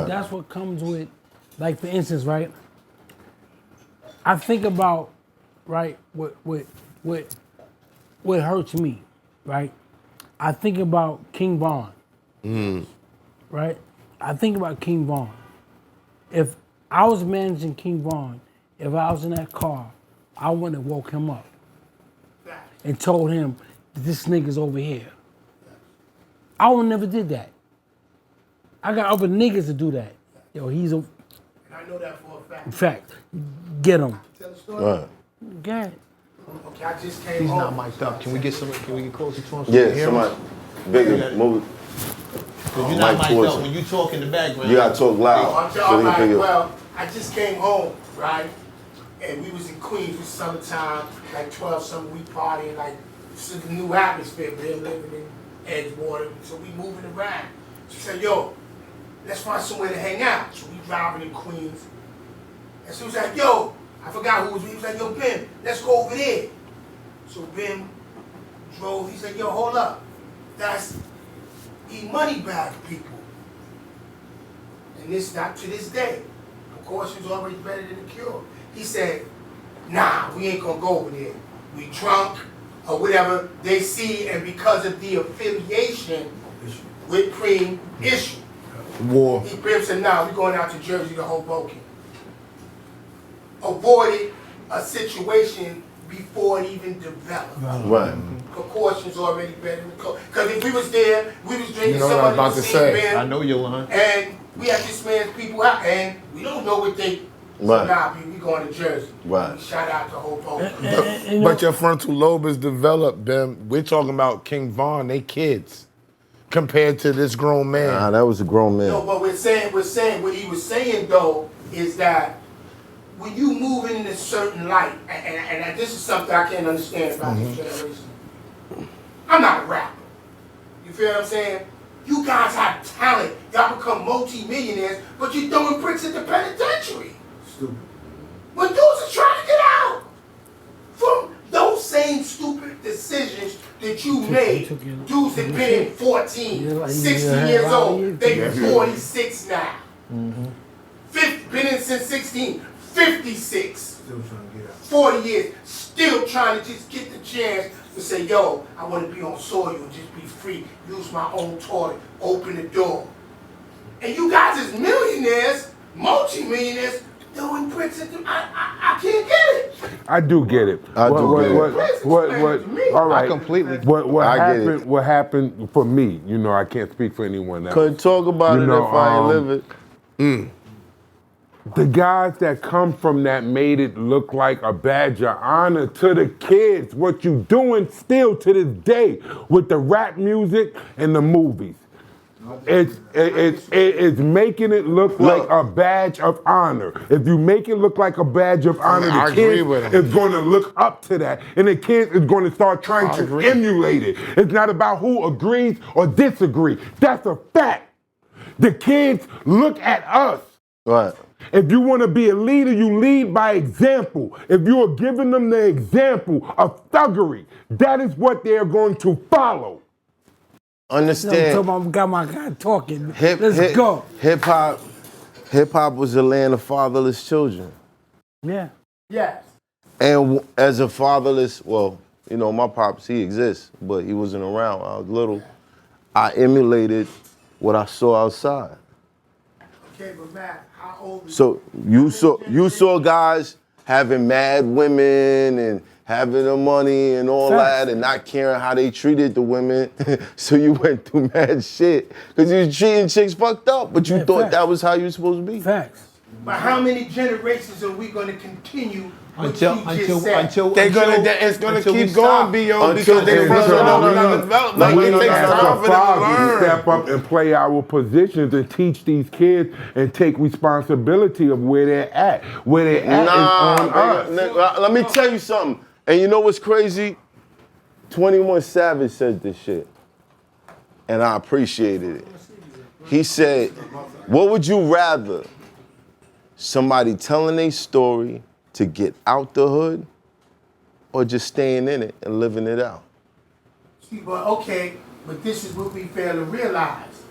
That's what comes with, like for instance, right? I think about, right, what hurts me, right? I think about King Von, right? I think about King Von. If I was managing King Von, if I was in that car, I wouldn't have woke him up and told him this nigga's over here. I would never did that. I got other niggas to do that. Yo, he's a. And I know that for a fact. In fact, get him. Tell the story. Right. Get it. Okay, I just came He's home. not mic'd up. Can we get closer to him? So Yeah, we hear him? somebody, bigger, move it. Because you're not Mic mic'd towards up him. when you talk in the background. You gotta talk loud. All so they can right, pick it up. well, I just came home, right? And we was in Queens, it was summertime, like 12 summer, we partying, like, this is a new atmosphere, we're living in Edgewater, so we moving around. She said, yo, let's find somewhere to hang out. So we driving in Queens. And so he was like, yo, I forgot who was with me. He was like, yo, Bim, let's go over there. So Bim drove, he said, yo, hold up. That's money bag people. And this, not to this day. Precaution's always better than the cure. He said, nah, we ain't gonna go over there. We drunk or whatever they see, and because of the affiliation with Cream issue. War. He Bim said, nah, we going out to Jersey to Hoboken. Avoided a situation before it even developed. Right. Precautions already better than the code. Because if we was there, we was drinking You know what I was somebody about to was say. seeing Bim, I know you're lying. and we had this man's people out, and we don't know what they. Right. So nah, we going to Jersey. Right. We shout out to Hoboken. You know, But your frontal lobe is developed, Bim. We're talking about King Von, they kids, compared to this grown man. Nah, that was a grown man. No, but we're saying what he was saying though is that when you move in a certain light, and this is something I can't understand about this generation. I'm not a rapper. You feel what I'm saying? You guys have talent. Y'all become multi-millionaires, but you're throwing bricks at the penitentiary. Stupid. When dudes are trying to get out from those same stupid decisions that you made. Dudes that been in 14, 16 years old, they 46 now. Been in since 16, 56. Still trying to get out. 40 years, still trying to just get the chance to say, yo, I want to be on soil and just be free, use my own toilet, open the door. And you guys as millionaires, multi-millionaires, throwing bricks at them. I can't get it. I do get it. I do get it. All right. I completely. I get it. What happened for me? You know, I can't speak for anyone else. Couldn't talk about You it know, if I ain't live it. The guys that come from that made it look like a badge of honor to the kids. What you doing still to this day with the rap music and the movies. It's making it look like a badge of honor. If you make it look like a badge of honor, I the agree kids with him. is going to look up to that, and the kids is going to start trying to emulate it. It's not about who agrees or disagrees. That's a fact. The kids look at us. Right. If you want to be a leader, you lead by example. If you are giving them the example of thuggery, that is what they are going to follow. Understand. got my guy talking. Hip Go. Hip hop was a land of fatherless children. Yeah. Yes. And as a fatherless, well, you know, my pops, he exists, but he wasn't around. I was little. I emulated what I saw outside. Okay, but Matt, how old is So you saw guys having mad women and having the money and all that and not caring how they treated the women. So you went through mad shit because you was treating chicks fucked up, but you thought that was how you were supposed to be. Facts. But how many generations are we going to continue Until It's gonna until we keep stop. going, B.O. Until because they they further no, no, on no, the no. development. We It takes As time a for them to father, learn. step up and play our positions and teach these kids and take responsibility of where they're at. Where they're at is on us. Let me tell you something. And you know what's crazy? 21 Savage said this shit. And I appreciated it. He said, what would you rather? Somebody telling a story to get out the hood or just staying in it and living it out? See, but okay, but this is what we fail to realize.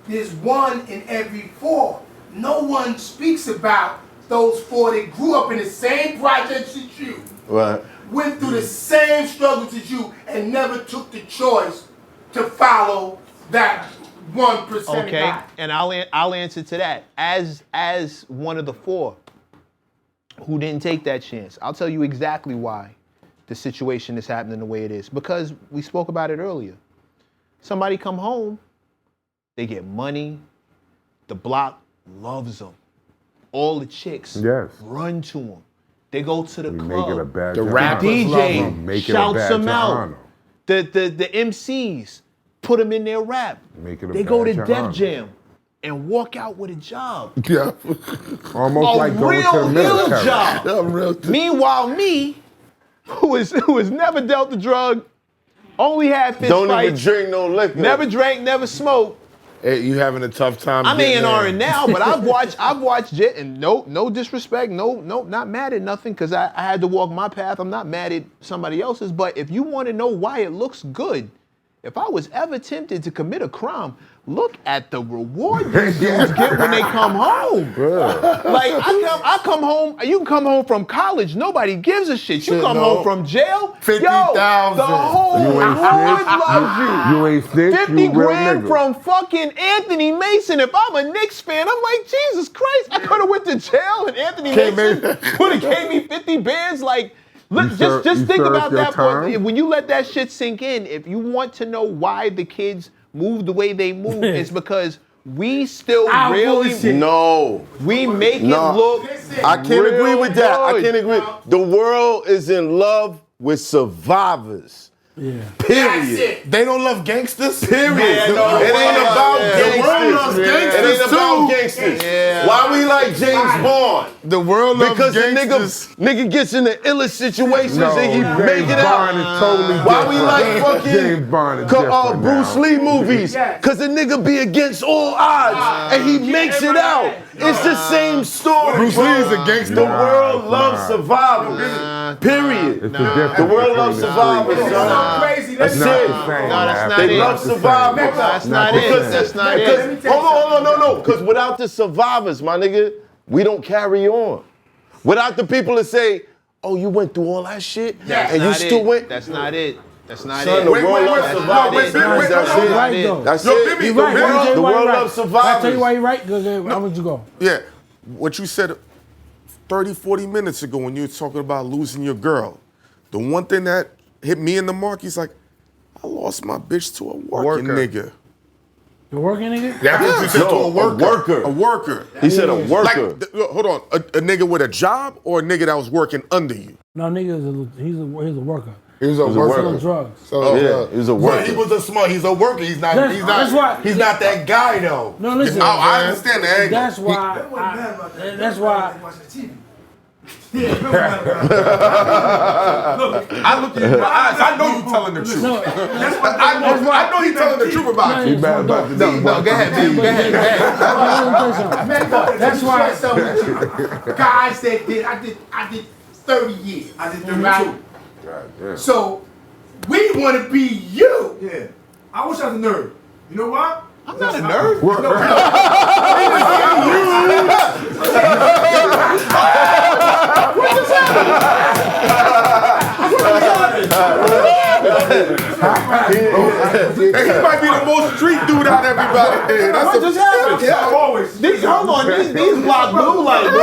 There's one in every four. one speaks about those four that grew up in the same projects as you, Right. went through the same struggles as you, and never took the choice to follow that 1% Okay, guy. and I'll answer to that. As one of the four who didn't take that chance, I'll tell you exactly why the situation is happening the way it is. Because we spoke about it earlier. Somebody come home, they get money, the block loves them. All the chicks run to them. They go to the club. Make it a badge The of rappers honor. love DJ them. Make it a shouts badge them of out. honor. The MCs put them in their rap. Make it a They go to badge of Def honor. Jam and walk out with a job. Yeah. Almost A like going to real the hill military. job. I'm real. Meanwhile, me, who has never dealt the drug, only had fist Don't even fights, drink no liquor. never drank, never smoked. Hey, you having a tough time? I'm getting there. A&R now, but I've watched it, and no disrespect, no, not mad at nothing, because I had to walk my path. I'm not mad at somebody else's, but if you want to know why it looks good, if I was ever tempted to commit a crime, look at the reward these dudes get when they come home. Like I come home, you can come home from college, nobody gives a shit. You Shit, come no. home from jail, 50,000. the whole You ain't hood snitch. loves you. You ain't snitch. 50 You a real grand nigga. from fucking Anthony Mason. If I'm a Knicks fan, I'm like, Jesus Christ, I could have went to jail and Anthony Mason would have gave me 50 bands. Like, look, You just think served about your that. time? When you let that shit sink in, if you want to know why the kids move the way they move, it's because we still really, No. we make No. it look I can't real agree with that. I good. can't agree. The world is in love with survivors. Yeah. That's Period. it. They don't love gangsters. Period. Yeah, no, it ain't about yeah. gangsters. The world loves It gangsters ain't about too. gangsters. Yeah. Why we like James Bond? The world loves Because the gangsters. nigga gets in the illest situations No, and he James make it Bond out. is totally Why we different. like fucking James Bond is different Bruce now. Lee movies? Cause the nigga be against all odds and he makes it out. It's the same story. Bruce bro. Lee is a gangster. The world Nah, loves nah. survivors. Period. It's the difference The world loves between the survivors, three. It's son. so crazy. That's It's not it. the same. No, that's man. not They it. love Not the same. survivors. That's not the it. same. That's not Because, it. hold on, no. Because without the survivors, my nigga, we don't carry on. Without the people that say, oh, you went through all that shit That's and you not still it. went. That's not it. That's not Son, it. the Wait, world wait, loves wait, survivors. no, wait, That's hold it. on. Right, though. That's Yo, it. Bimmy, You're right. the world- You're the right, world right. loves I'll tell survivors. you why you're right. How would you go? Yeah, what you said 30, 40 minutes ago when you were talking about losing your girl, the one thing that hit me in the mark, he's like, I lost my bitch to a working Worker. nigga. You're working, nigga? That's what you said to No, a worker. a worker. A worker. He said a Like, worker. hold on, a nigga with a job or a nigga that was working under you? No, nigga, he's a worker. He was a worker. Selling drugs. So, Yeah, he's a worker. But he was a smart. He's a worker. He's not. That's- He's not. that's why- he's not that guy though. No, listen. I understand the angle. That's why. That's why. I look at you in my eyes. I know you telling the truth. No, I know he's telling the truth about you. He bad about the No, go ahead, baby. Go ahead. That's why. Guys that did, I did 30 years. I did 32. Right? So we want to be you. Yeah. I wish I was a nerd. You know why? I'm not a nerd. And he might be the most street dude out of everybody here. That's What just happened? Yeah, always. Hold on, these block blue like, bro.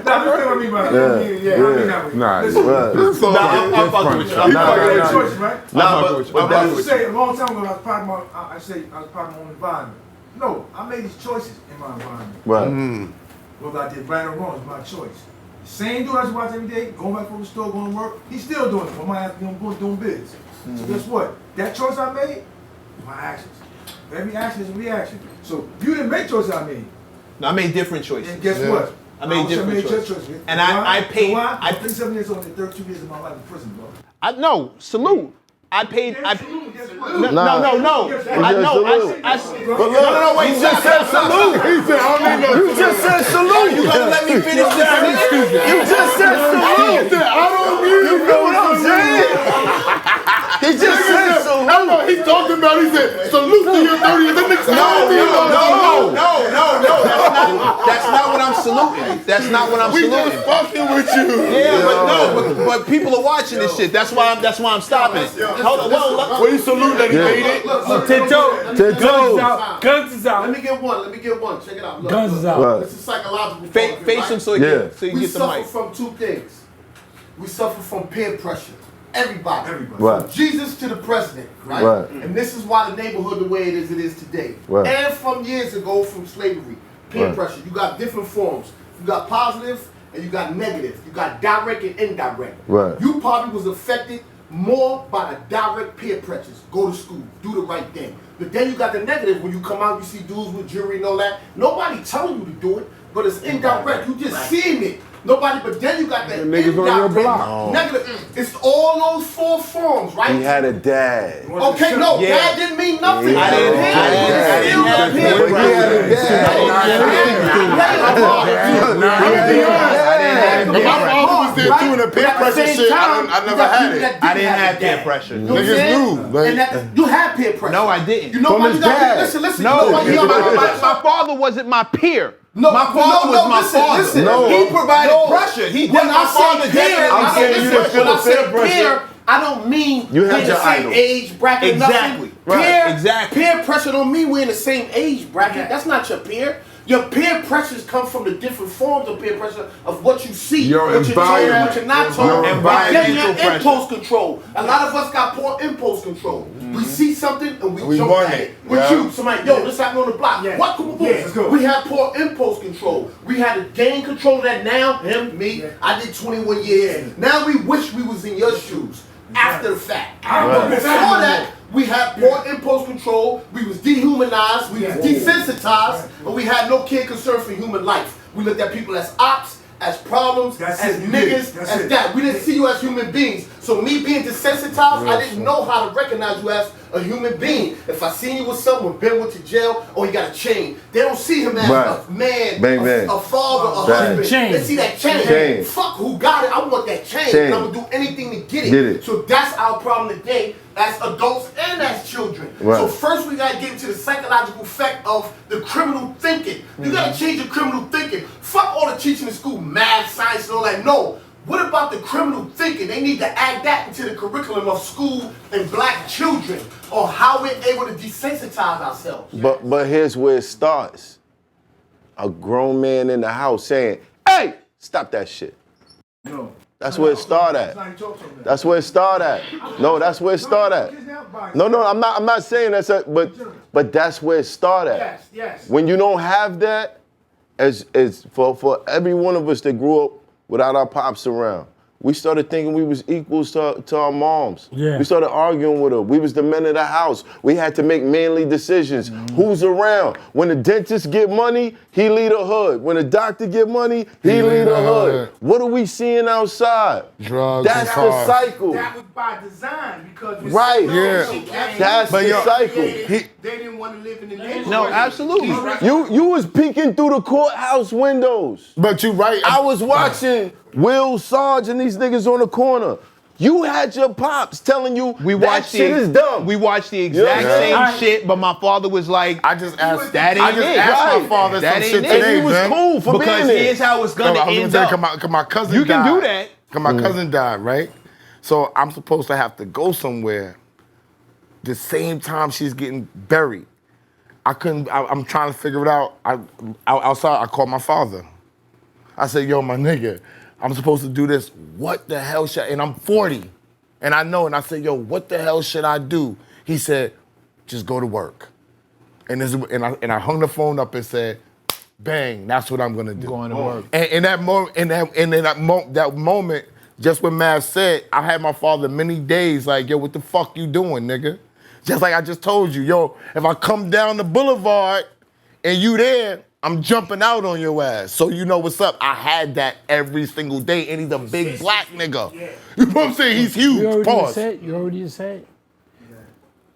Nah, you know what I mean by that. Yeah, I mean that way. Nah, Listen, I'm fucking with you. I'm you fucking got with your you. choices, right? I'm I used to say a long time ago, I was part of my own environment. No, I made these choices in my environment. Right. Whether I did right or wrong is my choice. Same dude I used to watch every day, going back from the store, going to work, he's still doing it. But my ass doing biz. So guess what? That choice I made, my actions. Every action is a reaction. So you didn't make choices I made. I made different choices. And guess what? I made wish different your choices. And I paid. Why? I I'm 37 years old and 32 years of my life in prison, bro. no, salute. I paid. I, no, Nah. no. I know. But Wait. you just said salute. He said, I don't need no. You just said salute. You gonna let me finish this? You just said salute. I don't need You know what I'm saying? He just said salute. No, he talked about. He said, salute to your 30 years. That nigga said, No. That's not what I'm We saluting. just fucking with you. Yeah, but no, but people are watching this shit. That's why I'm stopping it. Hold on, What you salute that he made it? Guns is out. Let me get one. Check it out. Look, Guns is look. out. Right. This is psychological. Face him so you Yeah. We get the suffer mic. from two things. We suffer from peer pressure. Everybody. Right. From Jesus to the president, right? Right. And this is why the neighborhood the way it is today. Right. And from years ago, from slavery, peer Right. pressure. You got different forms. You got positive and you got negative. You got direct and indirect. Right. You probably was affected more by the direct peer pressures. Go to school, do the right thing. But then you got the negative when you come out, you see dudes with jewelry and all that. Nobody telling you to do it, but it's indirect. You just seeing it. Nobody, but then you got that niggas on your block. negative. It's all those four forms, right? He had a dad. Okay, no, Yeah. that didn't mean nothing. Yeah. I didn't have But he had a dad. But my father was there doing the peer pressure shit. I never had it. I didn't have peer pressure. You know what I'm saying? Niggas knew, like- And that, you had peer pressure. No, I didn't. You know From why his you got dad. listen. No, you know why you got my father wasn't my peer. No, my father was my father. Listen, No. He provided pressure. He When did my I father say peer, I'm saying you didn't feel when I the say peer pressure. peer, I don't mean You had we're in your the same idol. age bracket. Exactly. Nothing. Right. Peer, Exactly. Peer pressure don't mean we're in the same age bracket. That's not your peer. Your peer pressures come from the different forms of peer pressure of what you see, Your what you're told, environment. what you're not told. Your And then you have environmental impulse control. A lot of us got poor impulse control. We see something and we We jump want at it. it. With Yeah. you, somebody, yo, this happened on the block. Yeah. What? Come on, Yeah, let's go. we have poor impulse control. We had to gain control of that now. Him, me. I did 21 years. Now we wish we was in your shoes. After the fact. But before that, we had poor impulse control. We was dehumanized. We was desensitized, and we had no care concern for human life. We looked at people as ops, as problems, That's as it, you niggas, did. That's as it. that. We didn't see you as human beings. So me being desensitized, I didn't know how to recognize you as a human being. If I seen you with someone, Ben went to jail, or he got a chain, they don't see him as Right. a man, Bang, bang. a father, a Bang. husband. Chain. They see that chain. Chain. Fuck who got it. I want that chain. Chain. And I'm gonna do anything to get it. Get it. So that's our problem today as adults and as children. Right. So first we gotta get into the psychological effect of the criminal thinking. You gotta change your criminal thinking. Fuck all the teaching in school, math, science, and all that. No. What about the criminal thinking? They need to add that into the curriculum of school and black children on how we're able to desensitize ourselves. But here's where it starts. A grown man in the house saying, "Hey, stop that shit." No. That's where it start at. That's where it start at. No, that's where it start at. No, I'm not saying that's a, but that's where it start at. Yes, yes. When you don't have that, as for every one of us that grew up without our pops around, we started thinking we was equals to our moms. Yeah. We started arguing with her. We was the men of the house. We had to make manly decisions. Who's around? When the dentist get money, he lead the hood. When the doctor get money, he lead the hood. What are we seeing outside? Drugs That's and the cars. cycle. That was by design because we Right. Yeah. That's But the yo, cycle. They didn't want to live in the neighborhood. No, absolutely. You was peeking through the courthouse windows. But you right. I was watching Will Sarge and these niggas on the corner. You had your pops telling you We that watched shit is dumb. We watched the exact Yeah. same shit, but my father was like, I just asked. That ain't I just it. asked Right. my father That some ain't shit it. and today, he was man. cool for because being there. here's how it's gonna No, I was end gonna up. tell you, 'cause my cousin You can died. do that. Cause my cousin died, right? So I'm supposed to have to go somewhere the same time she's getting buried. I'm trying to figure it out. Outside, I called my father. I said, yo, my nigga, I'm supposed to do this. What the hell should I, and I'm 40. And I know, and I said, yo, what the hell should I do? He said, just go to work. And I hung the phone up and said, bang, that's what I'm gonna do. Going to work. And in that moment, just when Mav said, I had my father many days like, yo, what the fuck you doing, nigga? Just like I just told you, yo, if I come down the boulevard and you there, I'm jumping out on your ass. So you know what's up. I had that every single day, and he's a big black nigga. You know what I'm saying? He's huge. You already Pause. said. You already said.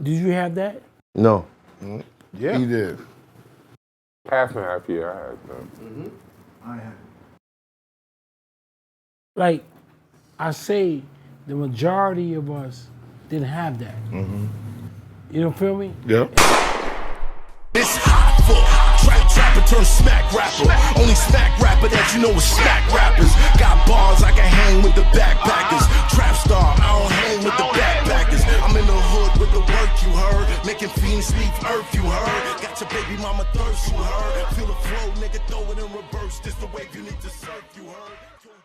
Did you have that? No. Yeah. He did. Half and half, yeah, I had them. I had it. Like, I say, the majority of us didn't have that. You don't feel me? Yeah. It's Hoffa, trap turn smack rapper. Only smack rapper that you know is smack rappers. Got bars, I can hang with the backpackers. Trap star, I don't hang with the backpackers. I'm in the hood with the work, you heard. Making fiends leave earth, you heard. Got your baby mama thirst, you heard. Feel the flow, nigga, throw it in reverse. This the wave you need to surf, you heard.